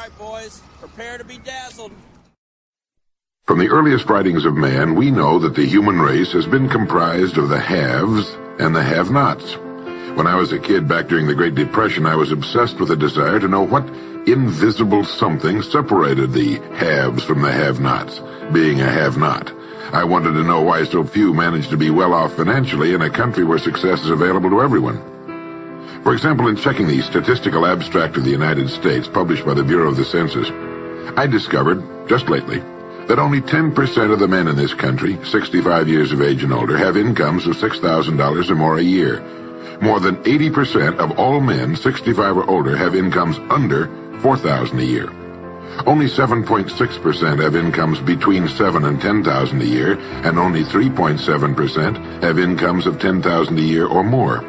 right, boys. Prepare to be dazzled. From the earliest writings of man, we know that the human race has been comprised of the haves and the have-nots. When I was a kid back during the Great Depression, I was obsessed with a desire to know what invisible something separated the haves from the have-nots, being a have-not. I wanted to know why so few managed to be well off financially in a country where success is available to everyone. For example, in checking the Statistical Abstract of the United States, published by the Bureau of the Census, I discovered, just lately, that only 10% of the men in this country, 65 years of age and older, have incomes of $6,000 or more a year. More than 80% of all men 65 or older have incomes under $4,000 a year. Only 7.6% have incomes between $7,000 and $10,000 a year, and only 3.7% have incomes of $10,000 a year or more.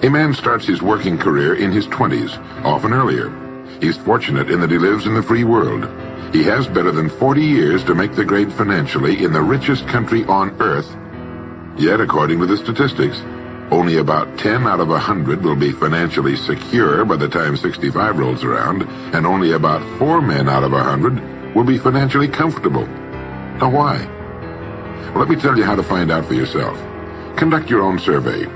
A man starts his working career in his 20s, often earlier. He's fortunate in that he lives in the free world. He has better than 40 years to make the grade financially in the richest country on earth. Yet, according to the statistics, only about 10 out of 100 will be financially secure by the time 65 rolls around, and only about 4 men out of 100 will be financially comfortable. Now, why? Well, let me tell you how to find out for yourself. Conduct your own survey.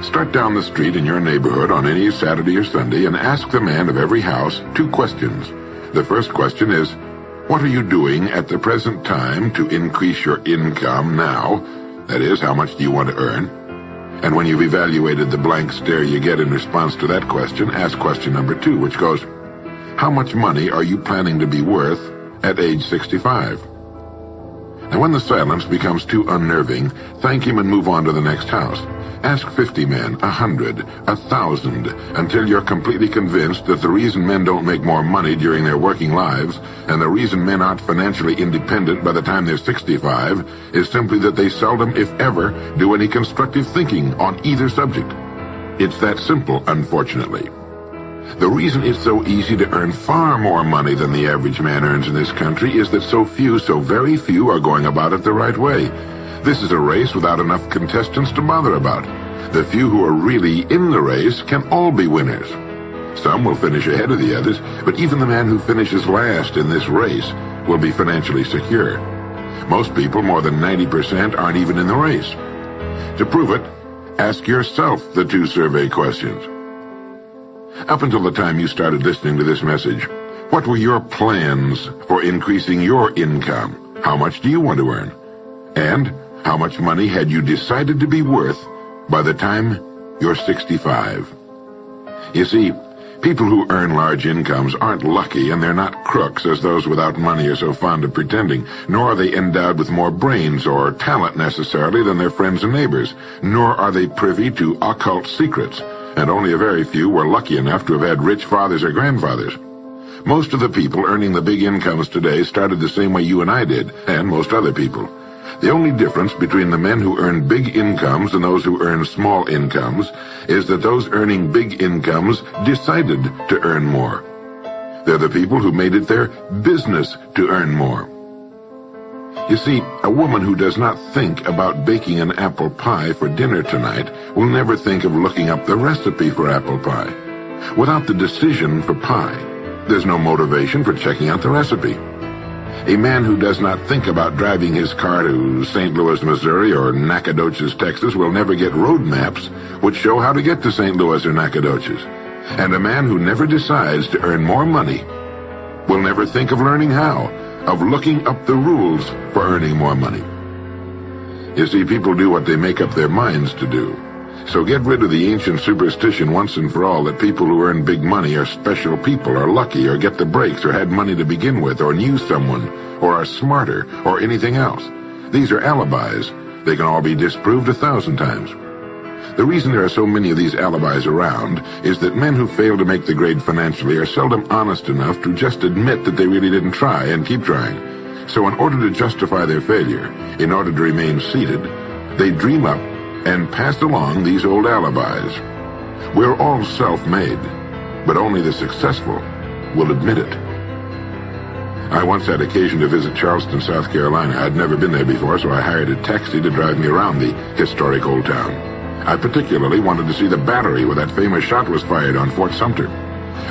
Start down the street in your neighborhood on any Saturday or Sunday and ask the man of every house 2 questions. The first question is, what are you doing at the present time to increase your income now? That is, how much do you want to earn? And when you've evaluated the blank stare you get in response to that question, ask question number 2, which goes, how much money are you planning to be worth at age 65? And when the silence becomes too unnerving, thank him and move on to the next house. Ask 50 men, 100, 1,000, until you're completely convinced that the reason men don't make more money during their working lives, and the reason men aren't financially independent by the time they're 65, is simply that they seldom, if ever, do any constructive thinking on either subject. It's that simple, unfortunately. The reason it's so easy to earn far more money than the average man earns in this country is that so very few, are going about it the right way. This is a race without enough contestants to bother about. The few who are really in the race can all be winners. Some will finish ahead of the others, but even the man who finishes last in this race will be financially secure. Most people, more than 90%, aren't even in the race. To prove it, ask yourself the 2 survey questions. Up until the time you started listening to this message, what were your plans for increasing your income? How much do you want to earn? And how much money had you decided to be worth by the time you're 65? You see, people who earn large incomes aren't lucky, and they're not crooks as those without money are so fond of pretending, nor are they endowed with more brains or talent necessarily than their friends and neighbors, nor are they privy to occult secrets, and only a very few were lucky enough to have had rich fathers or grandfathers. Most of the people earning the big incomes today started the same way you and I did, and most other people. The only difference between the men who earn big incomes and those who earn small incomes is that those earning big incomes decided to earn more. They're the people who made it their business to earn more. You see, a woman who does not think about baking an apple pie for dinner tonight will never think of looking up the recipe for apple pie. Without the decision for pie, there's no motivation for checking out the recipe. A man who does not think about driving his car to St. Louis, Missouri or Nacogdoches, Texas will never get road maps which show how to get to St. Louis or Nacogdoches. And a man who never decides to earn more money will never think of learning how, of looking up the rules for earning more money. You see, people do what they make up their minds to do. So get rid of the ancient superstition once and for all that people who earn big money are special people, or lucky, or get the breaks, or had money to begin with, or knew someone, or are smarter, or anything else. These are alibis. They can all be disproved 1,000 times. The reason there are so many of these alibis around is that men who fail to make the grade financially are seldom honest enough to just admit that they really didn't try and keep trying. So in order to justify their failure, in order to remain seated, they dream up and pass along these old alibis. We're all self-made, but only the successful will admit it. I once had occasion to visit Charleston, South Carolina. I'd never been there before, so I hired a taxi to drive me around the historic old town. I particularly wanted to see the battery where that famous shot was fired on Fort Sumter.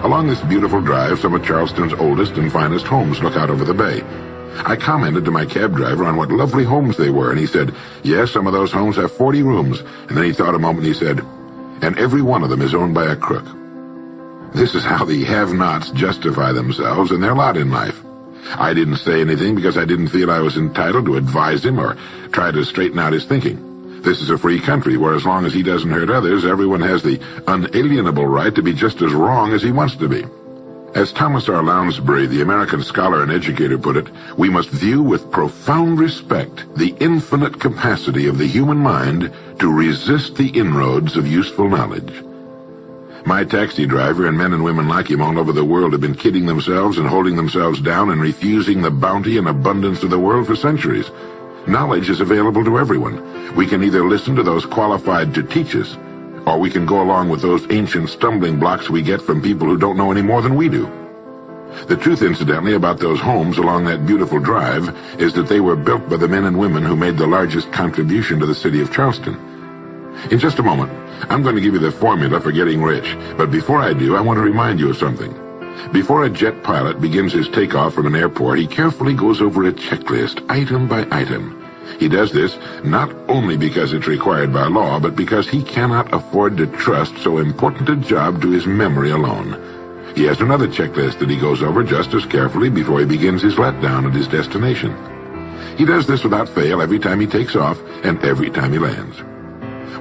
Along this beautiful drive, some of Charleston's oldest and finest homes look out over the bay. I commented to my cab driver on what lovely homes they were, and he said, yes, some of those homes have 40 rooms. And then he thought a moment and he said, and every one of them is owned by a crook. This is how the have-nots justify themselves and their lot in life. I didn't say anything because I didn't feel I was entitled to advise him or try to straighten out his thinking. This is a free country where as long as he doesn't hurt others, everyone has the unalienable right to be just as wrong as he wants to be. As Thomas R. Lounsbury, the American scholar and educator, put it, we must view with profound respect the infinite capacity of the human mind to resist the inroads of useful knowledge. My taxi driver and men and women like him all over the world have been kidding themselves and holding themselves down and refusing the bounty and abundance of the world for centuries. Knowledge is available to everyone. We can either listen to those qualified to teach us, or we can go along with those ancient stumbling blocks we get from people who don't know any more than we do. The truth, incidentally, about those homes along that beautiful drive is that they were built by the men and women who made the largest contribution to the city of Charleston. In just a moment, I'm going to give you the formula for getting rich, but before I do, I want to remind you of something. Before a jet pilot begins his takeoff from an airport, he carefully goes over a checklist, item by item. He does this not only because it's required by law, but because he cannot afford to trust so important a job to his memory alone. He has another checklist that he goes over just as carefully before he begins his letdown at his destination. He does this without fail every time he takes off and every time he lands.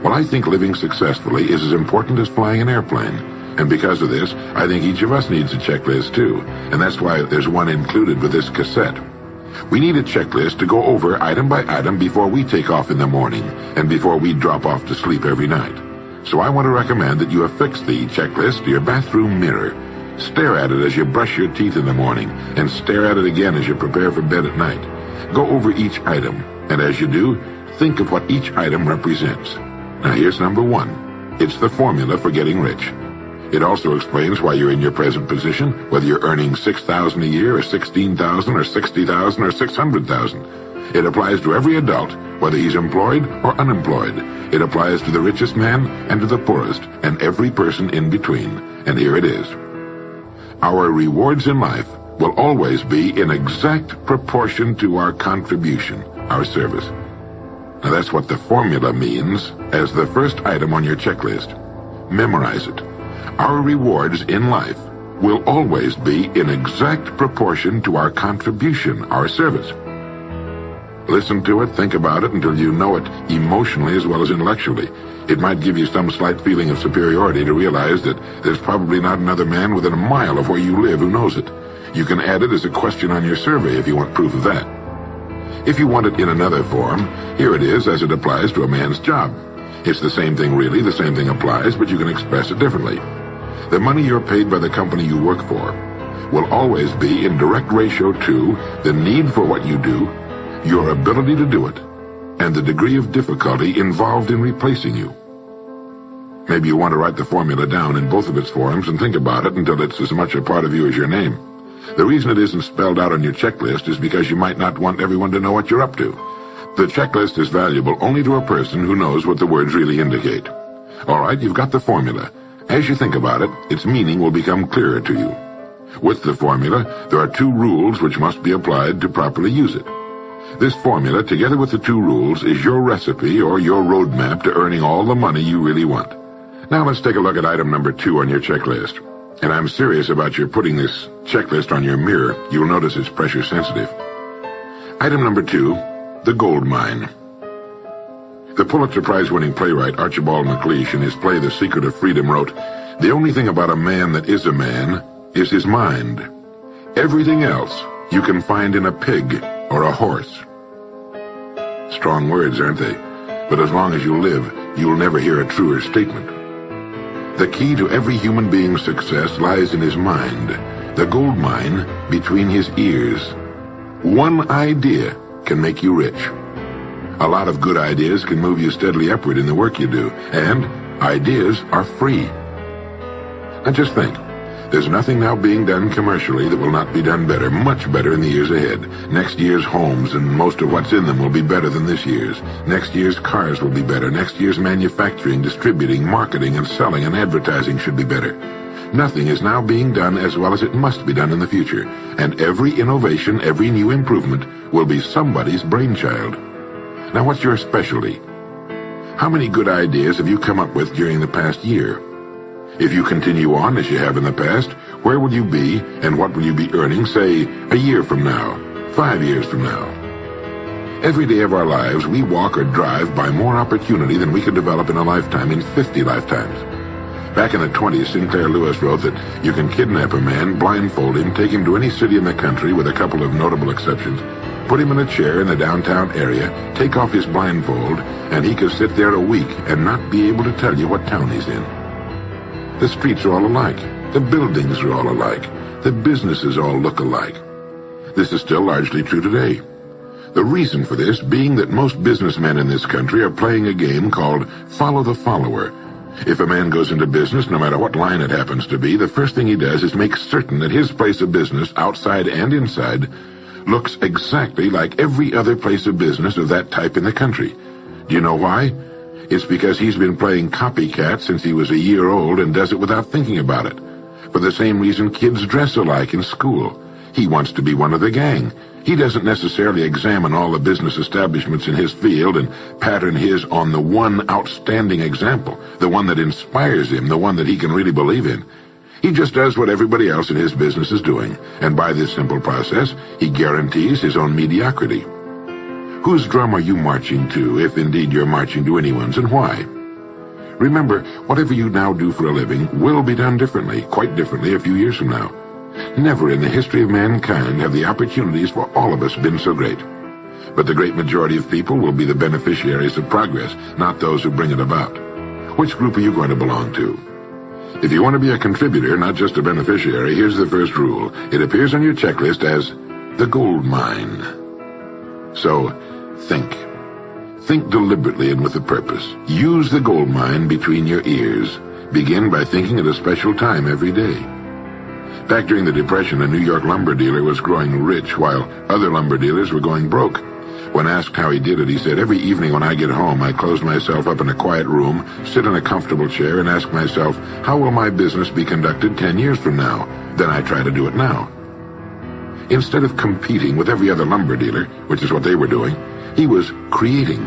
Well, I think living successfully is as important as flying an airplane. And because of this, I think each of us needs a checklist too. And that's why there's one included with this cassette. We need a checklist to go over item by item before we take off in the morning and before we drop off to sleep every night. So I want to recommend that you affix the checklist to your bathroom mirror. Stare at it as you brush your teeth in the morning and stare at it again as you prepare for bed at night. Go over each item, and as you do, think of what each item represents. Now here's number one. It's the formula for getting rich. It also explains why you're in your present position, whether you're earning $6,000 a year or $16,000 or $60,000 or $600,000. It applies to every adult, whether he's employed or unemployed. It applies to the richest man and to the poorest, and every person in between. And here it is. Our rewards in life will always be in exact proportion to our contribution, our service. Now that's what the formula means as the first item on your checklist. Memorize it. Our rewards in life will always be in exact proportion to our contribution, our service. Listen to it, think about it until you know it emotionally as well as intellectually. It might give you some slight feeling of superiority to realize that there's probably not another man within a mile of where you live who knows it. You can add it as a question on your survey if you want proof of that. If you want it in another form, here it is as it applies to a man's job. It's the same thing really, the same thing applies, but you can express it differently. The money you're paid by the company you work for will always be in direct ratio to the need for what you do, your ability to do it, and the degree of difficulty involved in replacing you. Maybe you want to write the formula down in both of its forms and think about it until it's as much a part of you as your name. The reason it isn't spelled out on your checklist is because you might not want everyone to know what you're up to. The checklist is valuable only to a person who knows what the words really indicate. All right, you've got the formula. As you think about it, its meaning will become clearer to you. With the formula, there are two rules which must be applied to properly use it. This formula, together with the two rules, is your recipe or your roadmap to earning all the money you really want. Now let's take a look at item number 2 on your checklist. And I'm serious about your putting this checklist on your mirror. You'll notice it's pressure sensitive. Item number 2, the gold mine. The Pulitzer Prize-winning playwright Archibald MacLeish in his play The Secret of Freedom wrote, "The only thing about a man that is a man is his mind. Everything else you can find in a pig or a horse." Strong words, aren't they? But as long as you live, you'll never hear a truer statement. The key to every human being's success lies in his mind, the gold mine between his ears. One idea can make you rich. A lot of good ideas can move you steadily upward in the work you do, and ideas are free. Now just think, there's nothing now being done commercially that will not be done better, much better in the years ahead. Next year's homes and most of what's in them will be better than this year's. Next year's cars will be better. Next year's manufacturing, distributing, marketing, and selling and advertising should be better. Nothing is now being done as well as it must be done in the future, and every innovation, every new improvement will be somebody's brainchild. Now, what's your specialty? How many good ideas have you come up with during the past year? If you continue on as you have in the past, where will you be and what will you be earning, say, a year from now, 5 years from now? Every day of our lives, we walk or drive by more opportunity than we could develop in a lifetime, in 50 lifetimes. Back in the 20s, Sinclair Lewis wrote that you can kidnap a man, blindfold him, take him to any city in the country with a couple of notable exceptions, put him in a chair in the downtown area, take off his blindfold, and he could sit there a week and not be able to tell you what town he's in. The streets are all alike. The buildings are all alike. The businesses all look alike. This is still largely true today. The reason for this being that most businessmen in this country are playing a game called follow the follower. If a man goes into business, no matter what line it happens to be, the first thing he does is make certain that his place of business, outside and inside, looks exactly like every other place of business of that type in the country. Do you know why? It's because he's been playing copycat since he was a year old and does it without thinking about it. For the same reason kids dress alike in school. He wants to be one of the gang. He doesn't necessarily examine all the business establishments in his field and pattern his on the one outstanding example, the one that inspires him, the one that he can really believe in. He just does what everybody else in his business is doing, and by this simple process, he guarantees his own mediocrity. Whose drum are you marching to, if indeed you're marching to anyone's, and why? Remember, whatever you now do for a living will be done differently, quite differently a few years from now. Never in the history of mankind have the opportunities for all of us been so great. But the great majority of people will be the beneficiaries of progress, not those who bring it about. Which group are you going to belong to? If you want to be a contributor, not just a beneficiary, here's the first rule. It appears on your checklist as the gold mine. So, think. Think deliberately and with a purpose. Use the gold mine between your ears. Begin by thinking at a special time every day. Back during the Depression, a New York lumber dealer was growing rich while other lumber dealers were going broke. When asked how he did it, he said, "Every evening when I get home, I close myself up in a quiet room, sit in a comfortable chair, and ask myself, how will my business be conducted 10 years from now? Then I try to do it now." Instead of competing with every other lumber dealer, which is what they were doing, he was creating.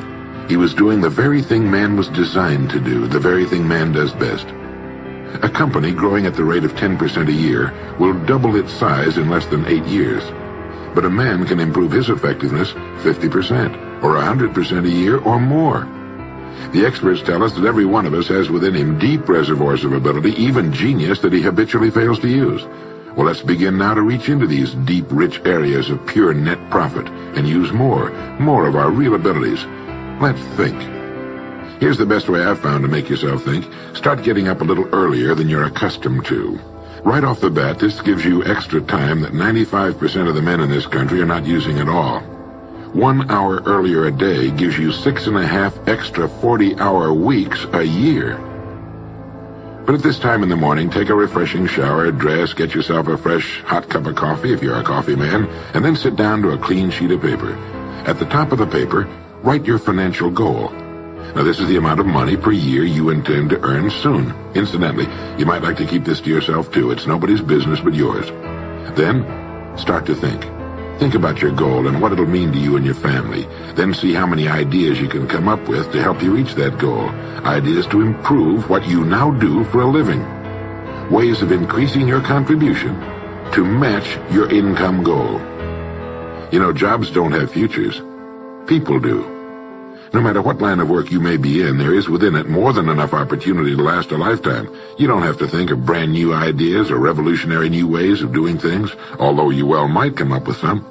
He was doing the very thing man was designed to do, the very thing man does best. A company growing at the rate of 10% a year will double its size in less than 8 years. But a man can improve his effectiveness 50% or 100% a year or more. The experts tell us that every one of us has within him deep reservoirs of ability, even genius, that he habitually fails to use. Well, let's begin now to reach into these deep, rich areas of pure net profit and use more of our real abilities. Let's think. Here's the best way I've found to make yourself think. Start getting up a little earlier than you're accustomed to. Right off the bat, this gives you extra time that 95% of the men in this country are not using at all. 1 hour earlier a day gives you 6.5 extra 40-hour weeks a year. But at this time in the morning, take a refreshing shower, dress, get yourself a fresh, hot cup of coffee if you're a coffee man, and then sit down to a clean sheet of paper. At the top of the paper, write your financial goal. Now, this is the amount of money per year you intend to earn soon. Incidentally, you might like to keep this to yourself, too. It's nobody's business but yours. Then, start to think. Think about your goal and what it'll mean to you and your family. Then see how many ideas you can come up with to help you reach that goal. Ideas to improve what you now do for a living. Ways of increasing your contribution to match your income goal. You know, jobs don't have futures. People do. No matter what line of work you may be in, there is within it more than enough opportunity to last a lifetime. You don't have to think of brand new ideas or revolutionary new ways of doing things, although you well might come up with some.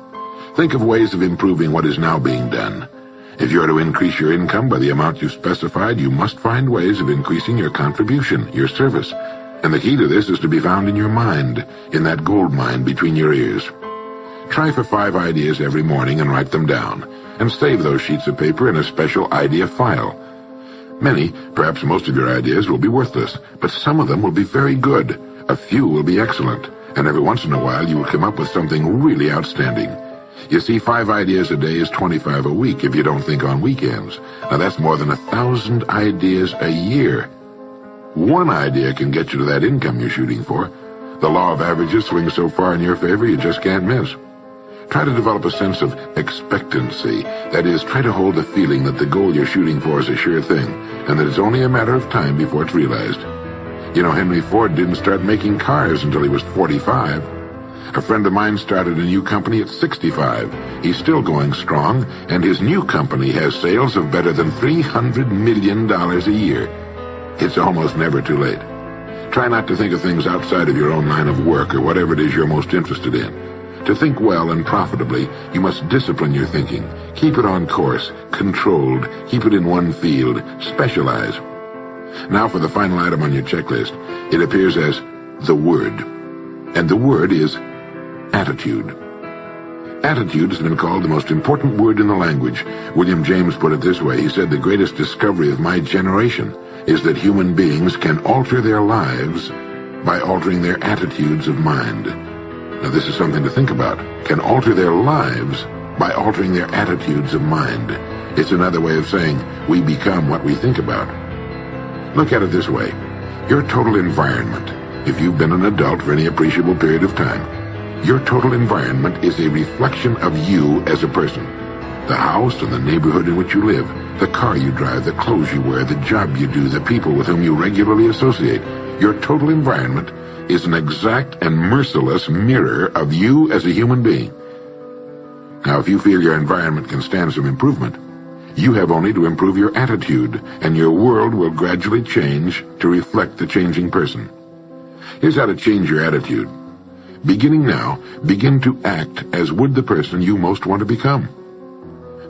Think of ways of improving what is now being done. If you are to increase your income by the amount you specified, you must find ways of increasing your contribution, your service. And the key to this is to be found in your mind, in that gold mine between your ears. Try for 5 ideas every morning and write them down. And save those sheets of paper in a special idea file. Many, perhaps most of your ideas will be worthless, but some of them will be very good. A few will be excellent, and every once in a while you will come up with something really outstanding. You see, 5 ideas a day is 25 a week if you don't think on weekends. Now that's more than 1,000 ideas a year. One idea can get you to that income you're shooting for. The law of averages swings so far in your favor you just can't miss. Try to develop a sense of expectancy. That is, try to hold the feeling that the goal you're shooting for is a sure thing, and that it's only a matter of time before it's realized. You know, Henry Ford didn't start making cars until he was 45. A friend of mine started a new company at 65. He's still going strong, and his new company has sales of better than $300 million a year. It's almost never too late. Try not to think of things outside of your own line of work or whatever it is you're most interested in. To think well and profitably, you must discipline your thinking. Keep it on course, controlled, keep it in one field, specialize. Now for the final item on your checklist. It appears as the word. And the word is attitude. Attitude has been called the most important word in the language. William James put it this way. He said, "The greatest discovery of my generation is that human beings can alter their lives by altering their attitudes of mind." Now this is something to think about. Can alter their lives by altering their attitudes of mind. It's another way of saying we become what we think about. Look at it this way. Your total environment, if you've been an adult for any appreciable period of time, your total environment is a reflection of you as a person. The house and the neighborhood in which you live, the car you drive, the clothes you wear, the job you do, the people with whom you regularly associate. Your total environment is an exact and merciless mirror of you as a human being. Now, if you feel your environment can stand some improvement, you have only to improve your attitude, and your world will gradually change to reflect the changing person. Here's how to change your attitude. Beginning now, begin to act as would the person you most want to become.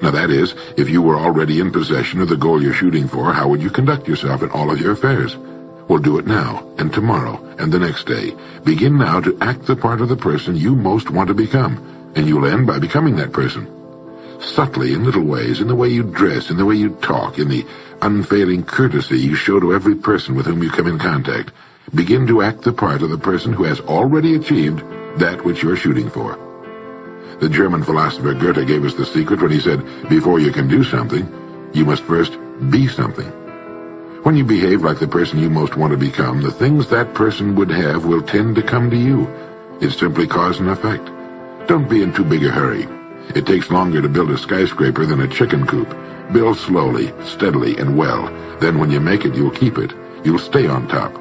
Now that is, if you were already in possession of the goal you're shooting for, how would you conduct yourself in all of your affairs? Well, do it now, and tomorrow, and the next day. Begin now to act the part of the person you most want to become, and you'll end by becoming that person. Subtly, in little ways, in the way you dress, in the way you talk, in the unfailing courtesy you show to every person with whom you come in contact, begin to act the part of the person who has already achieved that which you're shooting for. The German philosopher Goethe gave us the secret when he said, before you can do something, you must first be something. When you behave like the person you most want to become, the things that person would have will tend to come to you. It's simply cause and effect. Don't be in too big a hurry. It takes longer to build a skyscraper than a chicken coop. Build slowly, steadily, and well. Then when you make it, you'll keep it. You'll stay on top.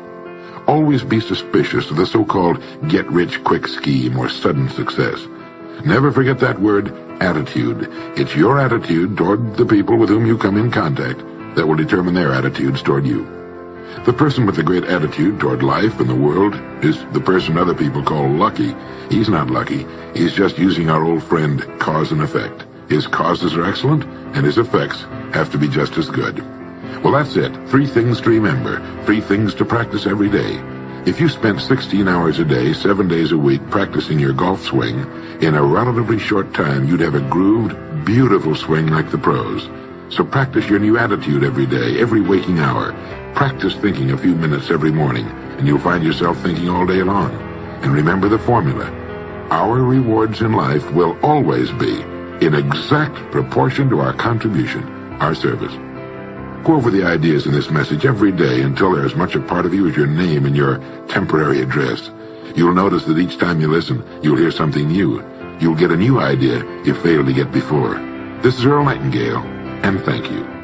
Always be suspicious of the so-called get-rich-quick scheme or sudden success. Never forget that word, attitude. It's your attitude toward the people with whom you come in contact that will determine their attitudes toward you. The person with a great attitude toward life and the world is the person other people call lucky. He's not lucky. He's just using our old friend cause and effect. His causes are excellent, and his effects have to be just as good. Well, that's it. 3 things to remember. 3 things to practice every day. If you spent 16 hours a day, 7 days a week, practicing your golf swing, in a relatively short time, you'd have a grooved, beautiful swing like the pros. So practice your new attitude every day, every waking hour. Practice thinking a few minutes every morning, and you'll find yourself thinking all day long. And remember the formula. Our rewards in life will always be in exact proportion to our contribution, our service. Go over the ideas in this message every day until they're as much a part of you as your name and your temporary address. You'll notice that each time you listen, you'll hear something new. You'll get a new idea you failed to get before. This is Earl Nightingale, and thank you.